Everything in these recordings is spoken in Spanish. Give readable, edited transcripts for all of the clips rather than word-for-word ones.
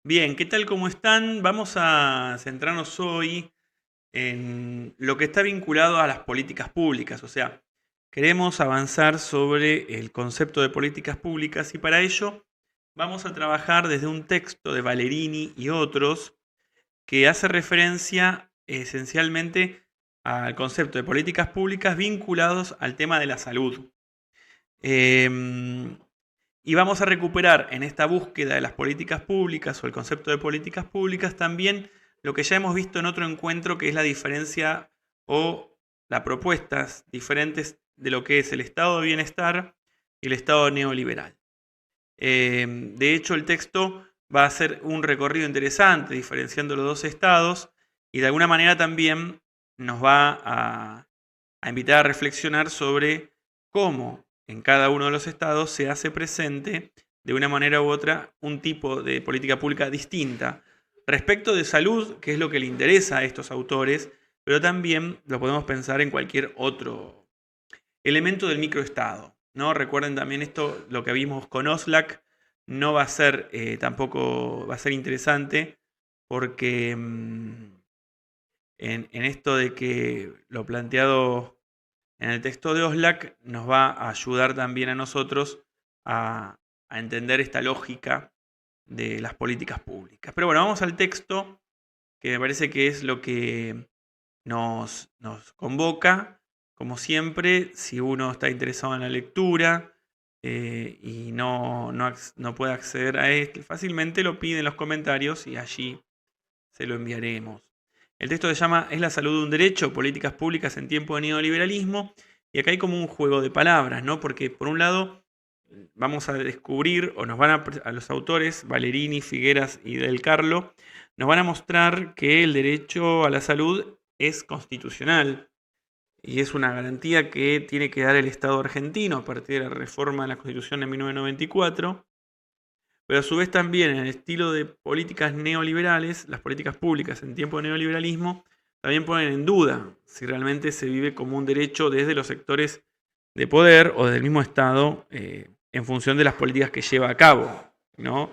Bien, ¿qué tal? ¿Cómo están? Vamos a centrarnos hoy en lo que está vinculado a las políticas públicas. O sea, queremos avanzar sobre el concepto de políticas públicas y para ello vamos a trabajar desde un texto de Valerini y otros que hace referencia esencialmente al concepto de políticas públicas vinculados al tema de la salud. Em, y vamos a recuperar en esta búsqueda de las políticas públicas o el concepto de políticas públicas también lo que ya hemos visto en otro encuentro, que es la diferencia o las propuestas diferentes de lo que es el estado de bienestar y el estado neoliberal. De hecho, el texto va a hacer un recorrido interesante diferenciando los dos estados y de alguna manera también nos va a invitar a reflexionar sobre cómo en cada uno de los estados se hace presente de una manera u otra un tipo de política pública distinta. Respecto de salud, que es lo que le interesa a estos autores, pero también lo podemos pensar en cualquier otro elemento del microestado, ¿no? Recuerden también esto, lo que vimos con Oslac, no va a ser tampoco, va a ser interesante porque en esto de que lo planteado en el texto de Oslac nos va a ayudar también a nosotros a entender esta lógica de las políticas públicas. Pero bueno, vamos al texto, que me parece que es lo que nos convoca. Como siempre, si uno está interesado en la lectura y no puede acceder a él fácilmente, lo pide en los comentarios y allí se lo enviaremos. El texto se llama ¿Es la salud un derecho? Políticas públicas en tiempo de neoliberalismo. Y acá hay como un juego de palabras, ¿no? Porque por un lado vamos a descubrir, o nos van a los autores, Valerini, Figueras y Del Carlo, nos van a mostrar que el derecho a la salud es constitucional y es una garantía que tiene que dar el Estado argentino a partir de la reforma de la Constitución de 1994. Pero a su vez también en el estilo de políticas neoliberales, las políticas públicas en tiempo de neoliberalismo, también ponen en duda si realmente se vive como un derecho desde los sectores de poder o del mismo Estado en función de las políticas que lleva a cabo, ¿no?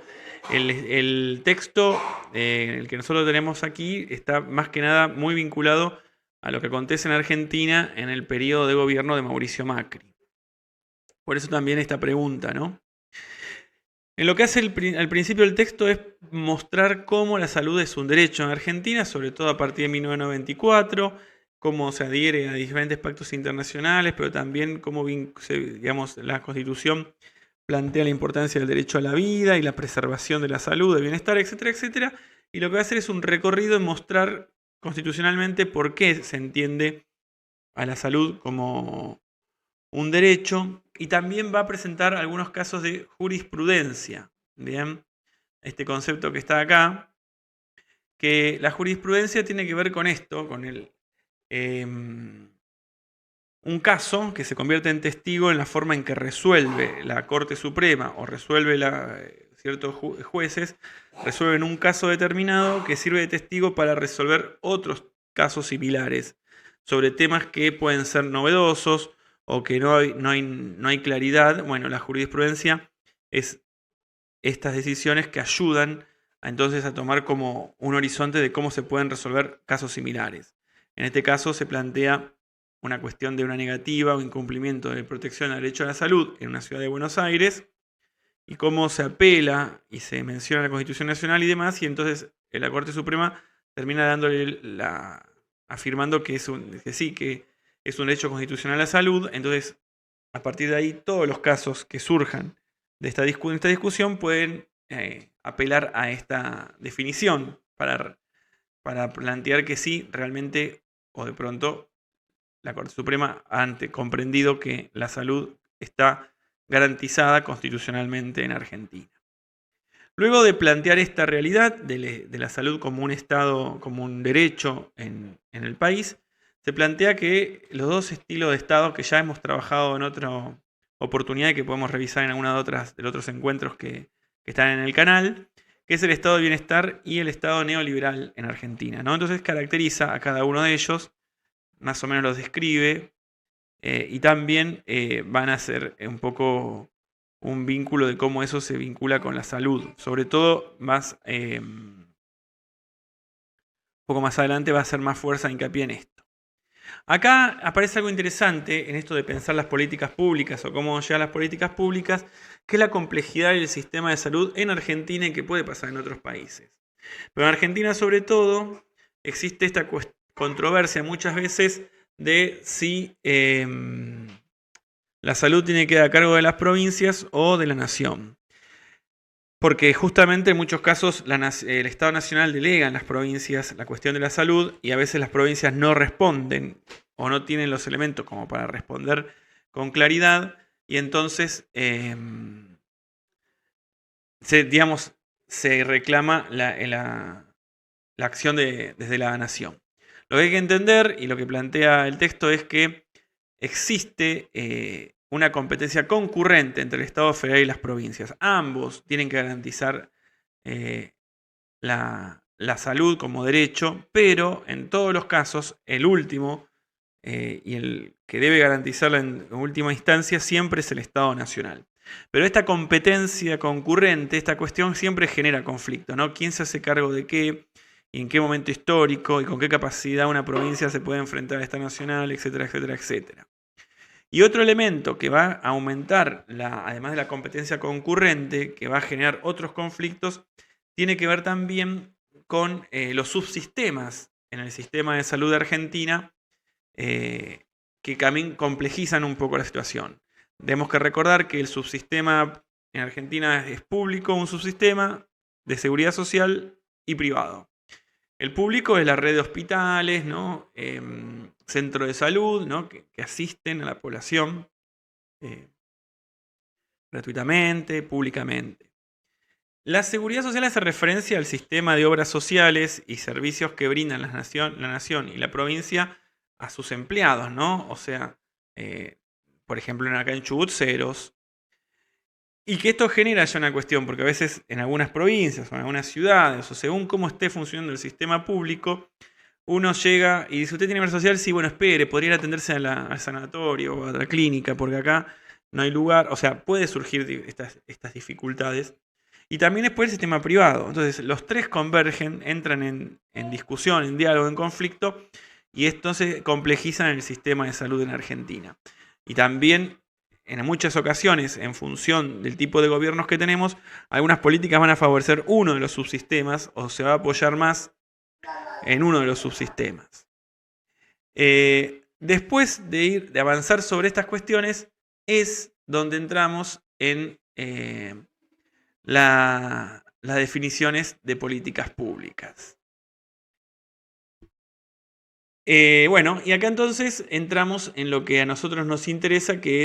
El texto, el que nosotros tenemos aquí, está más que nada muy vinculado a lo que acontece en Argentina en el periodo de gobierno de Mauricio Macri. Por eso también esta pregunta, ¿no? En lo que hace al principio del texto es mostrar cómo la salud es un derecho en Argentina, sobre todo a partir de 1994, cómo se adhiere a diferentes pactos internacionales, pero también cómo digamos, la Constitución plantea la importancia del derecho a la vida y la preservación de la salud, del bienestar, etcétera, etcétera. Y lo que va a hacer es un recorrido en mostrar constitucionalmente por qué se entiende a la salud como un derecho y también va a presentar algunos casos de jurisprudencia. Bien, este concepto que está acá, que la jurisprudencia tiene que ver con esto, con un caso que se convierte en testigo en la forma en que resuelve la Corte Suprema o resuelve ciertos jueces, resuelven un caso determinado que sirve de testigo para resolver otros casos similares sobre temas que pueden ser novedosos o que no hay claridad. Bueno, la jurisprudencia es estas decisiones que ayudan entonces a tomar como un horizonte de cómo se pueden resolver casos similares. En este caso se plantea una cuestión de una negativa o incumplimiento de protección al derecho a la salud en una ciudad de Buenos Aires y cómo se apela y se menciona la Constitución Nacional y demás, y entonces la Corte Suprema termina dándole afirmando que sí, que es un derecho constitucional a la salud. Entonces, a partir de ahí, todos los casos que surjan de esta discusión pueden apelar a esta definición para plantear que sí, realmente, o de pronto, la Corte Suprema ha comprendido que la salud está garantizada constitucionalmente en Argentina. Luego de plantear esta realidad de la salud como un Estado, como un derecho en el país, se plantea que los dos estilos de Estado que ya hemos trabajado en otra oportunidad y que podemos revisar en alguna de los otros encuentros que están en el canal, que es el Estado de bienestar y el Estado neoliberal en Argentina, ¿no? Entonces caracteriza a cada uno de ellos, más o menos los describe, y también van a ser un poco un vínculo de cómo eso se vincula con la salud. Sobre todo, un poco más adelante va a hacer más fuerza hincapié en esto. Acá aparece algo interesante en esto de pensar las políticas públicas o cómo llegar a las políticas públicas, que es la complejidad del sistema de salud en Argentina y que puede pasar en otros países. Pero en Argentina, sobre todo, existe esta controversia muchas veces de si la salud tiene que quedar a cargo de las provincias o de la nación. Porque justamente en muchos casos el Estado Nacional delega en las provincias la cuestión de la salud y a veces las provincias no responden o no tienen los elementos como para responder con claridad y entonces se reclama la acción desde la nación. Lo que hay que entender y lo que plantea el texto es que existe una competencia concurrente entre el Estado federal y las provincias. Ambos tienen que garantizar la salud como derecho, pero en todos los casos, el último y el que debe garantizarla en última instancia siempre es el Estado Nacional. Pero esta competencia concurrente, esta cuestión siempre genera conflicto, ¿no? ¿Quién se hace cargo de qué? Y en qué momento histórico y con qué capacidad una provincia se puede enfrentar al Estado Nacional, etcétera, etcétera, etcétera. Y otro elemento que va a aumentar, además de la competencia concurrente, que va a generar otros conflictos, tiene que ver también con los subsistemas en el sistema de salud de Argentina, que también complejizan un poco la situación. Tenemos que recordar que el subsistema en Argentina es público, un subsistema de seguridad social y privado. El público es la red de hospitales, ¿no? Centro de salud, ¿no? que asisten a la población gratuitamente, públicamente. La seguridad social hace referencia al sistema de obras sociales y servicios que brindan la nación y la provincia a sus empleados, ¿no? O sea, por ejemplo, acá en Chubut, ceros. Y que esto genera ya una cuestión, porque a veces en algunas provincias o en algunas ciudades, o según cómo esté funcionando el sistema público, uno llega y dice, ¿usted tiene obra social? Sí, bueno, espere, podría ir a atenderse al sanatorio o a la clínica, porque acá no hay lugar. O sea, puede surgir estas dificultades. Y también después el sistema privado. Entonces, los tres convergen, entran en discusión, en diálogo, en conflicto, y entonces complejizan el sistema de salud en Argentina. Y también, en muchas ocasiones, en función del tipo de gobiernos que tenemos, algunas políticas van a favorecer uno de los subsistemas o se va a apoyar más en uno de los subsistemas. Después de avanzar sobre estas cuestiones, es donde entramos en las definiciones de políticas públicas. Bueno, y acá entonces entramos en lo que a nosotros nos interesa, que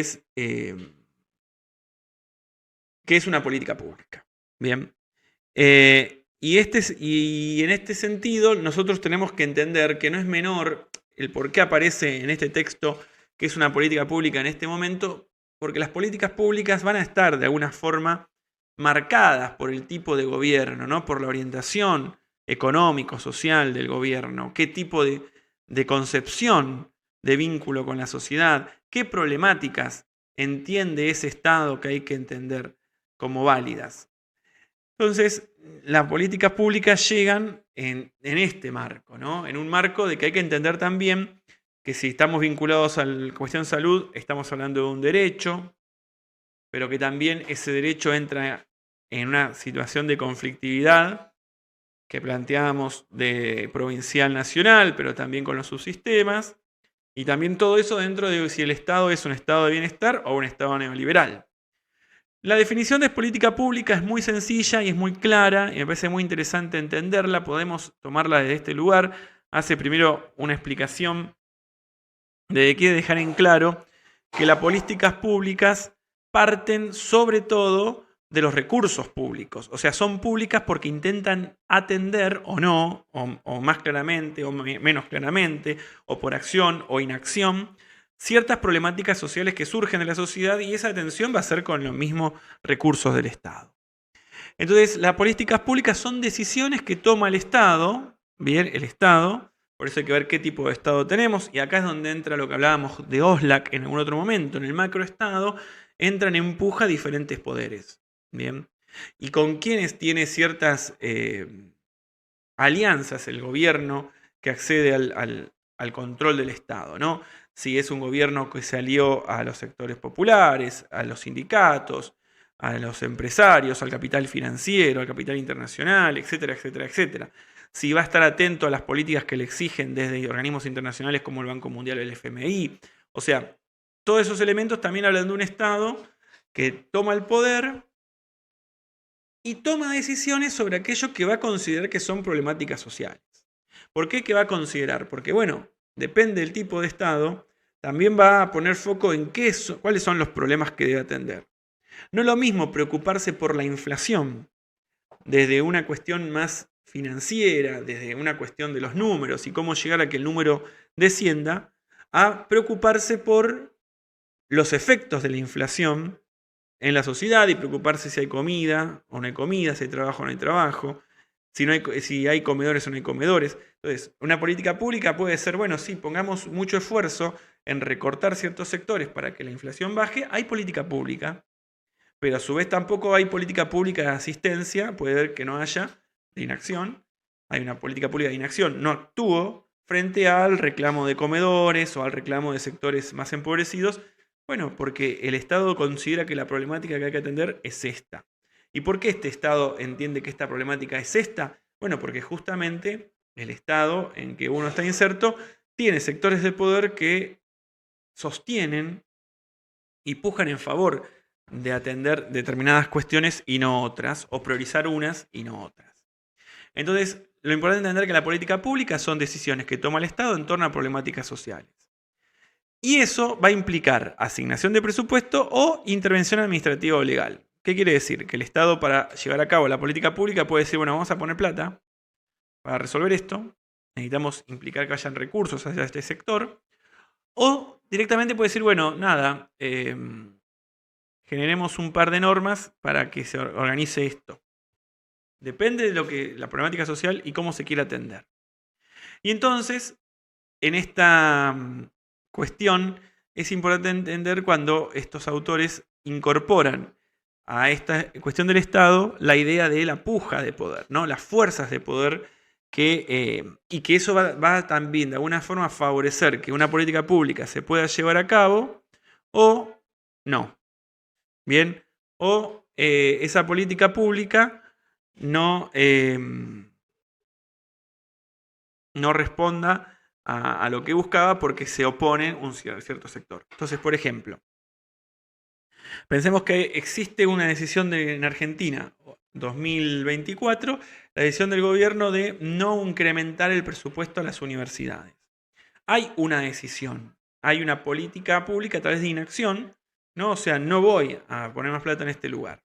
es una política pública. Bien. Y en este sentido, nosotros tenemos que entender que no es menor el por qué aparece en este texto que es una política pública en este momento, porque las políticas públicas van a estar de alguna forma marcadas por el tipo de gobierno, ¿no? Por la orientación económico-social del gobierno, qué tipo de concepción de vínculo con la sociedad, qué problemáticas entiende ese Estado que hay que entender como válidas. Entonces, las políticas públicas llegan en este marco, ¿no? En un marco de que hay que entender también que si estamos vinculados a la cuestión salud, estamos hablando de un derecho, pero que también ese derecho entra en una situación de conflictividad que planteábamos de provincial nacional, pero también con los subsistemas, y también todo eso dentro de si el Estado es un Estado de bienestar o un Estado neoliberal. La definición de política pública es muy sencilla y es muy clara, y me parece muy interesante entenderla. Podemos tomarla desde este lugar. Hace primero una explicación de que quiere dejar en claro que las políticas públicas parten sobre todo de los recursos públicos. O sea, son públicas porque intentan atender o no, o más claramente o menos claramente, o por acción o inacción, ciertas problemáticas sociales que surgen de la sociedad, y esa atención va a ser con los mismos recursos del Estado. Entonces, las políticas públicas son decisiones que toma el Estado, bien, el Estado. Por eso hay que ver qué tipo de Estado tenemos, y acá es donde entra lo que hablábamos de Oslak en algún otro momento. En el macroestado entran en puja diferentes poderes. Bien. Y con quienes tiene ciertas alianzas el gobierno que accede al control del Estado, ¿no? Si es un gobierno que se alió a los sectores populares, a los sindicatos, a los empresarios, al capital financiero, al capital internacional, etcétera, etcétera, etcétera. Si va a estar atento a las políticas que le exigen desde organismos internacionales como el Banco Mundial o el FMI. O sea, todos esos elementos también hablan de un Estado que toma el poder y toma decisiones sobre aquello que va a considerar que son problemáticas sociales. ¿Por qué que va a considerar? Porque, bueno, depende del tipo de Estado, también va a poner foco en cuáles son los problemas que debe atender. No es lo mismo preocuparse por la inflación desde una cuestión más financiera, desde una cuestión de los números y cómo llegar a que el número descienda, a preocuparse por los efectos de la inflación en la sociedad y preocuparse si hay comida o no hay comida, si hay trabajo o no hay trabajo, si hay comedores o no hay comedores. Entonces, una política pública puede ser, bueno, sí, pongamos mucho esfuerzo en recortar ciertos sectores para que la inflación baje, hay política pública, pero a su vez tampoco hay política pública de asistencia, puede ser que no haya de inacción, hay una política pública de inacción, no actuó frente al reclamo de comedores o al reclamo de sectores más empobrecidos. Bueno, porque el Estado considera que la problemática que hay que atender es esta. ¿Y por qué este Estado entiende que esta problemática es esta? Bueno, porque justamente el Estado en que uno está inserto tiene sectores de poder que sostienen y pujan en favor de atender determinadas cuestiones y no otras, o priorizar unas y no otras. Entonces, lo importante es entender que la política pública son decisiones que toma el Estado en torno a problemáticas sociales. Y eso va a implicar asignación de presupuesto o intervención administrativa o legal. ¿Qué quiere decir? Que el Estado, para llevar a cabo la política pública, puede decir, bueno, vamos a poner plata para resolver esto, necesitamos implicar que hayan recursos hacia este sector, o directamente puede decir, bueno, nada, generemos un par de normas para que se organice esto. Depende de la problemática social y cómo se quiera atender. Y entonces, en esta cuestión, es importante entender cuando estos autores incorporan a esta cuestión del Estado la idea de la puja de poder, ¿no? Las fuerzas de poder y que eso va también de alguna forma a favorecer que una política pública se pueda llevar a cabo o no. Bien, o esa política pública no, no responda a lo que buscaba porque se opone un cierto sector. Entonces, por ejemplo, pensemos que existe una decisión en Argentina, 2024, la decisión del gobierno de no incrementar el presupuesto a las universidades. Hay una decisión, hay una política pública a través de inacción, ¿no? O sea, no voy a poner más plata en este lugar.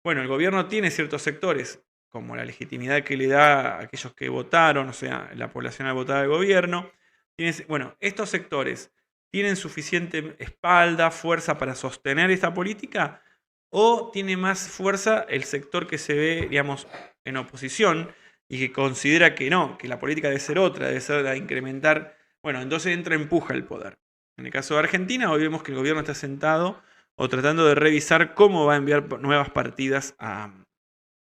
Bueno, el gobierno tiene ciertos sectores, como la legitimidad que le da a aquellos que votaron, o sea, la población al votar al gobierno. Bueno, estos sectores tienen suficiente espalda, fuerza para sostener esta política, o tiene más fuerza el sector que se ve, digamos, en oposición y que considera que no, que la política debe ser otra, debe ser la de incrementar. Bueno, entonces empuja el poder. En el caso de Argentina, hoy vemos que el gobierno está sentado o tratando de revisar cómo va a enviar nuevas partidas a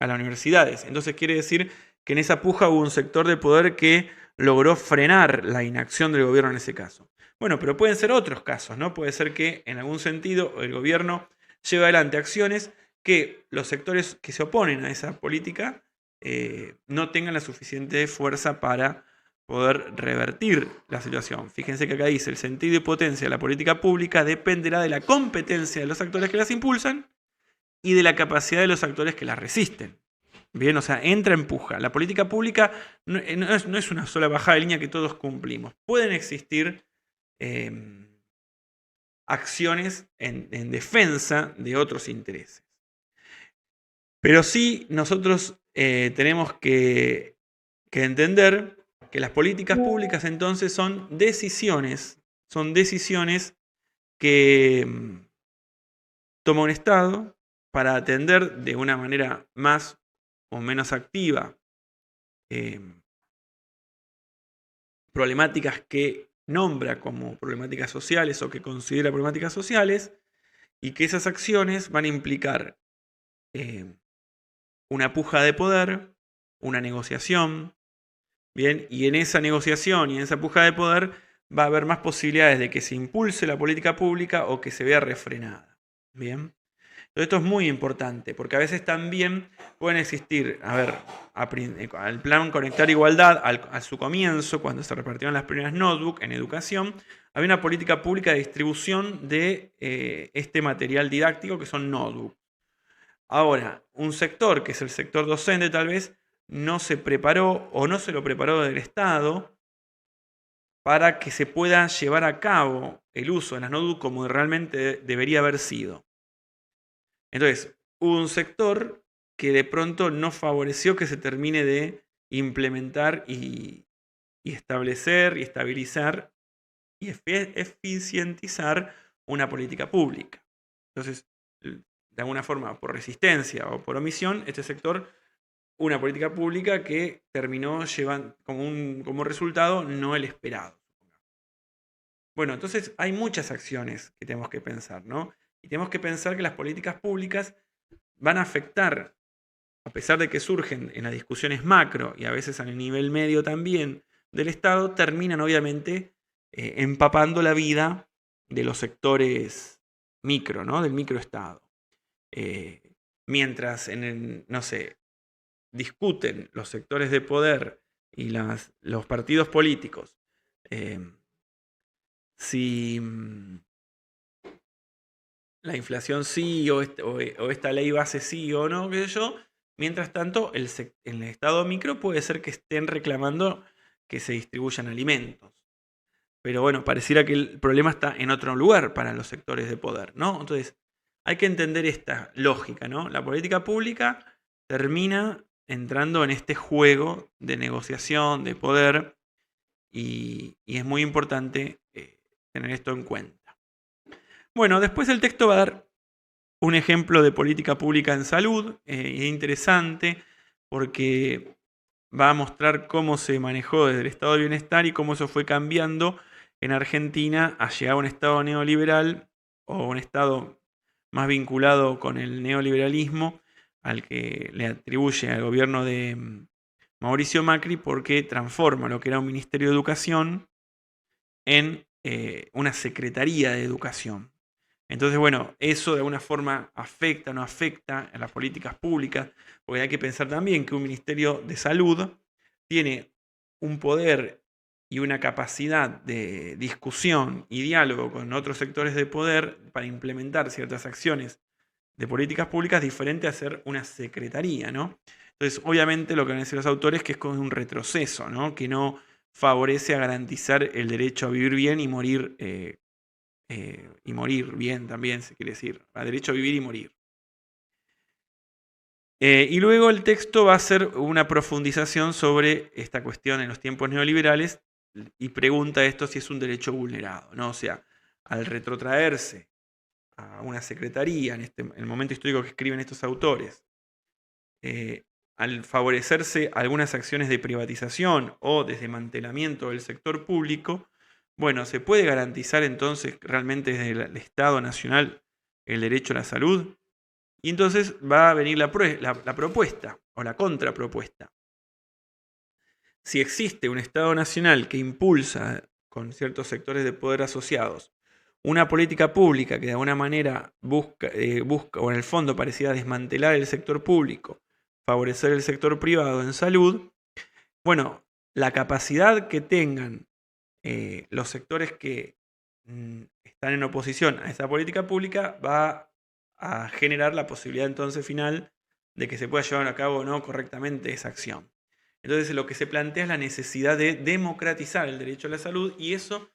las universidades. Entonces quiere decir que en esa puja hubo un sector de poder que logró frenar la inacción del gobierno en ese caso. Bueno, pero pueden ser otros casos, ¿no? Puede ser que en algún sentido el gobierno lleve adelante acciones que los sectores que se oponen a esa política no tengan la suficiente fuerza para poder revertir la situación. Fíjense que acá dice, el sentido y potencia de la política pública dependerá de la competencia de los actores que las impulsan y de la capacidad de los actores que las resisten. Bien, o sea, empuja. La política pública no es una sola bajada de línea que todos cumplimos. Pueden existir acciones en defensa de otros intereses. Pero sí nosotros tenemos que entender que las políticas públicas entonces son decisiones que toma un Estado para atender de una manera más o menos activa problemáticas que nombra como problemáticas sociales o que considera problemáticas sociales, y que esas acciones van a implicar una puja de poder, una negociación, ¿bien? Y en esa negociación y en esa puja de poder va a haber más posibilidades de que se impulse la política pública o que se vea refrenada, ¿bien? Esto es muy importante, porque a veces también pueden existir, al plan Conectar Igualdad, a su comienzo, cuando se repartieron las primeras notebooks en educación, había una política pública de distribución de este material didáctico que son notebooks. Ahora, un sector, que es el sector docente tal vez, no se preparó o no se lo preparó del Estado para que se pueda llevar a cabo el uso de las notebooks como realmente debería haber sido. Entonces, hubo un sector que de pronto no favoreció que se termine de implementar y establecer y estabilizar y eficientizar una política pública. Entonces, de alguna forma, por resistencia o por omisión, este sector, una política pública que terminó llevando como resultado no el esperado. Bueno, entonces hay muchas acciones que tenemos que pensar, ¿no? Y tenemos que pensar que las políticas públicas van a afectar, a pesar de que surgen en las discusiones macro y a veces a nivel medio también del Estado, terminan obviamente empapando la vida de los sectores micro, ¿no? Del microestado. Mientras no sé, discuten los sectores de poder y los partidos políticos si la inflación sí o esta ley base sí o no, qué sé yo. Mientras tanto, en el estado micro puede ser que estén reclamando que se distribuyan alimentos. Pero bueno, pareciera que el problema está en otro lugar para los sectores de poder, ¿no? Entonces, hay que entender esta lógica, ¿no? La política pública termina entrando en este juego de negociación, de poder, y es muy importante tener esto en cuenta. Bueno, después el texto va a dar un ejemplo de política pública en salud, es interesante porque va a mostrar cómo se manejó desde el estado de bienestar y cómo eso fue cambiando en Argentina a llegar a un estado neoliberal o un estado más vinculado con el neoliberalismo al que le atribuye al gobierno de Mauricio Macri, porque transforma lo que era un Ministerio de Educación en una Secretaría de Educación. Entonces, bueno, eso de alguna forma afecta o no afecta en las políticas públicas, porque hay que pensar también que un Ministerio de Salud tiene un poder y una capacidad de discusión y diálogo con otros sectores de poder para implementar ciertas acciones de políticas públicas diferente a ser una secretaría, ¿no? Entonces, obviamente lo que van a decir los autores es que es como un retroceso, ¿no? Que no favorece a garantizar el derecho a vivir bien y morir bien también, se quiere decir, a derecho a vivir y morir. Y luego el texto va a ser una profundización sobre esta cuestión en los tiempos neoliberales y pregunta esto si es un derecho vulnerado, ¿no? O sea, al retrotraerse a una secretaría en el momento histórico que escriben estos autores, al favorecerse algunas acciones de privatización o desmantelamiento del sector público, bueno, ¿se puede garantizar entonces realmente desde el Estado Nacional el derecho a la salud? Y entonces va a venir la propuesta o la contrapropuesta. Si existe un Estado Nacional que impulsa con ciertos sectores de poder asociados una política pública que de alguna manera busca o en el fondo parecía desmantelar el sector público, favorecer el sector privado en salud, bueno, la capacidad que tengan los sectores que están en oposición a esa política pública va a generar la posibilidad entonces final de que se pueda llevar a cabo o no correctamente esa acción. Entonces lo que se plantea es la necesidad de democratizar el derecho a la salud y eso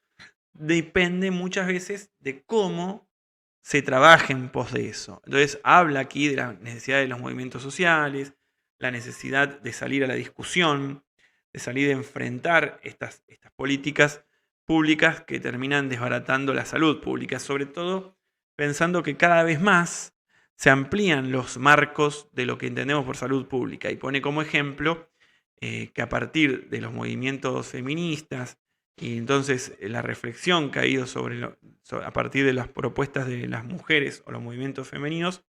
depende muchas veces de cómo se trabaja en pos de eso. Entonces habla aquí de la necesidad de los movimientos sociales, la necesidad de salir a la discusión, de salir a enfrentar estas políticas públicas que terminan desbaratando la salud pública, sobre todo pensando que cada vez más se amplían los marcos de lo que entendemos por salud pública y pone como ejemplo que a partir de los movimientos feministas Y entonces la reflexión que ha ido a partir de las propuestas de las mujeres o los movimientos femeninos,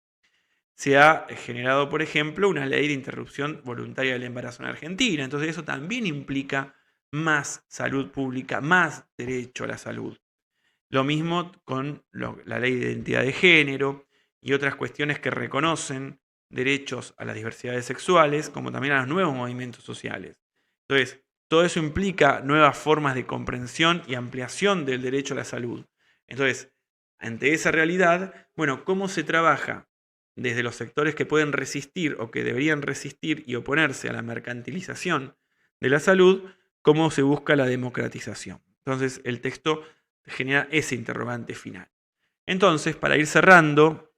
se ha generado, por ejemplo, una ley de interrupción voluntaria del embarazo en Argentina. Entonces eso también implica más salud pública, más derecho a la salud. Lo mismo con la ley de identidad de género y otras cuestiones que reconocen derechos a las diversidades sexuales, como también a los nuevos movimientos sociales. Entonces, todo eso implica nuevas formas de comprensión y ampliación del derecho a la salud. Entonces, ante esa realidad, bueno, ¿cómo se trabaja desde los sectores que pueden resistir o que deberían resistir y oponerse a la mercantilización de la salud? ¿Cómo se busca la democratización? Entonces, el texto genera ese interrogante final. Entonces, para ir cerrando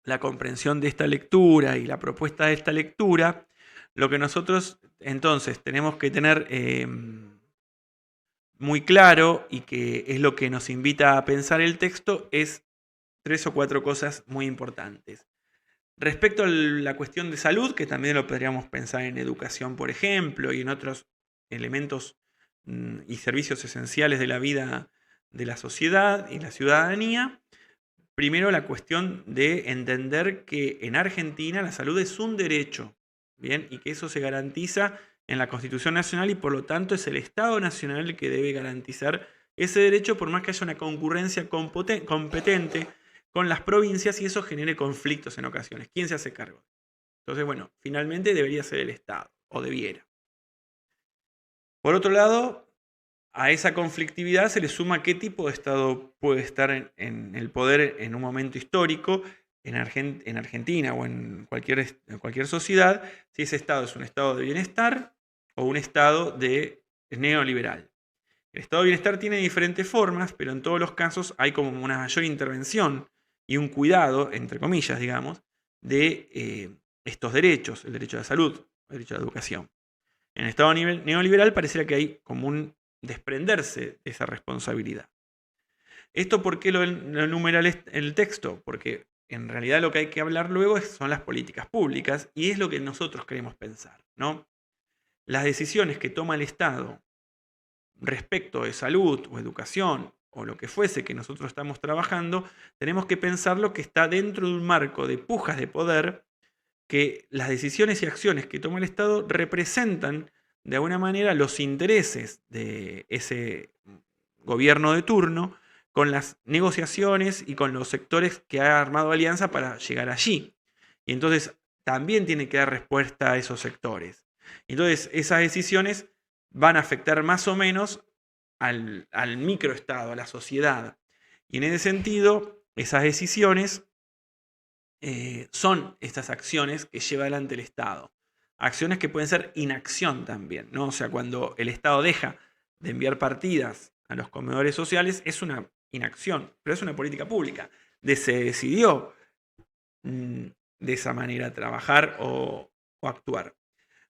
la comprensión de esta lectura y la propuesta de esta lectura, lo que nosotros entonces tenemos que tener muy claro, y que es lo que nos invita a pensar el texto, es 3 o 4 cosas muy importantes. Respecto a la cuestión de salud, que también lo podríamos pensar en educación, por ejemplo, y en otros elementos y servicios esenciales de la vida de la sociedad y la ciudadanía. Primero, la cuestión de entender que en Argentina la salud es un derecho, ¿bien? Y que eso se garantiza en la Constitución Nacional, y por lo tanto es el Estado Nacional el que debe garantizar ese derecho, por más que haya una concurrencia competente con las provincias y eso genere conflictos en ocasiones. ¿Quién se hace cargo? Entonces, bueno, finalmente debería ser el Estado, o debiera. Por otro lado, a esa conflictividad se le suma qué tipo de Estado puede estar en el poder en un momento histórico, en Argentina o en cualquier sociedad, si ese Estado es un Estado de bienestar o un Estado neoliberal. El Estado de bienestar tiene diferentes formas, pero en todos los casos hay como una mayor intervención y un cuidado, entre comillas, digamos, de estos derechos, el derecho a la salud, el derecho a la educación. En el Estado neoliberal pareciera que hay como un desprenderse de esa responsabilidad. ¿Esto por qué lo enumera el texto? Porque en realidad lo que hay que hablar luego son las políticas públicas, y es lo que nosotros queremos pensar, ¿no? Las decisiones que toma el Estado respecto de salud o educación o lo que fuese que nosotros estamos trabajando, tenemos que pensarlo que está dentro de un marco de pujas de poder, que las decisiones y acciones que toma el Estado representan de alguna manera los intereses de ese gobierno de turno con las negociaciones y con los sectores que ha armado alianza para llegar allí. Y entonces también tiene que dar respuesta a esos sectores. Entonces esas decisiones van a afectar más o menos al microestado, a la sociedad. Y en ese sentido, esas decisiones son estas acciones que lleva adelante el Estado. Acciones que pueden ser inacción también, ¿no? O sea, cuando el Estado deja de enviar partidas a los comedores sociales, es una inacción, pero es una política pública. Se decidió de esa manera trabajar o actuar.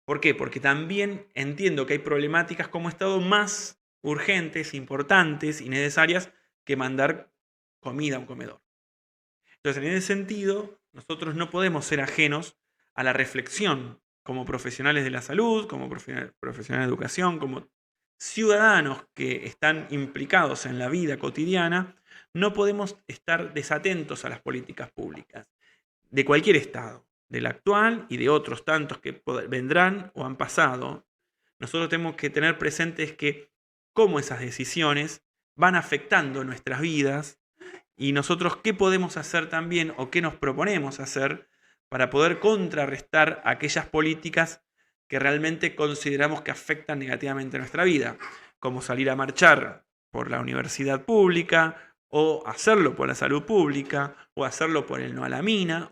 ¿Por qué? Porque también entiendo que hay problemáticas como Estado más urgentes, importantes y necesarias que mandar comida a un comedor. Entonces, en ese sentido, nosotros no podemos ser ajenos a la reflexión como profesionales de la salud, como profesionales de educación, como ciudadanos que están implicados en la vida cotidiana. No podemos estar desatentos a las políticas públicas de cualquier Estado, del actual y de otros tantos que vendrán o han pasado. Nosotros tenemos que tener presentes que cómo esas decisiones van afectando nuestras vidas, y nosotros qué podemos hacer también o qué nos proponemos hacer para poder contrarrestar aquellas políticas que realmente consideramos que afectan negativamente nuestra vida, como salir a marchar por la universidad pública, o hacerlo por la salud pública, o hacerlo por el no a la mina,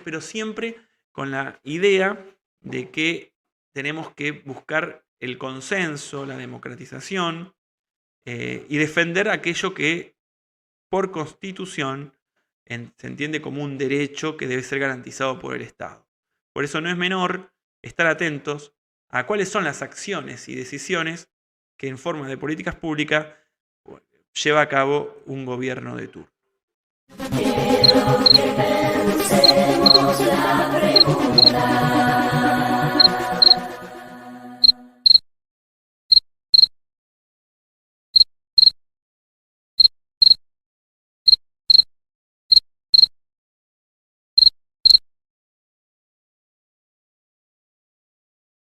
pero siempre con la idea de que tenemos que buscar el consenso, la democratización, y defender aquello que por Constitución se entiende como un derecho que debe ser garantizado por el Estado. Por eso no es menor estar atentos a cuáles son las acciones y decisiones que en forma de políticas públicas lleva a cabo un gobierno de turno. Quiero que pensemos la pregunta.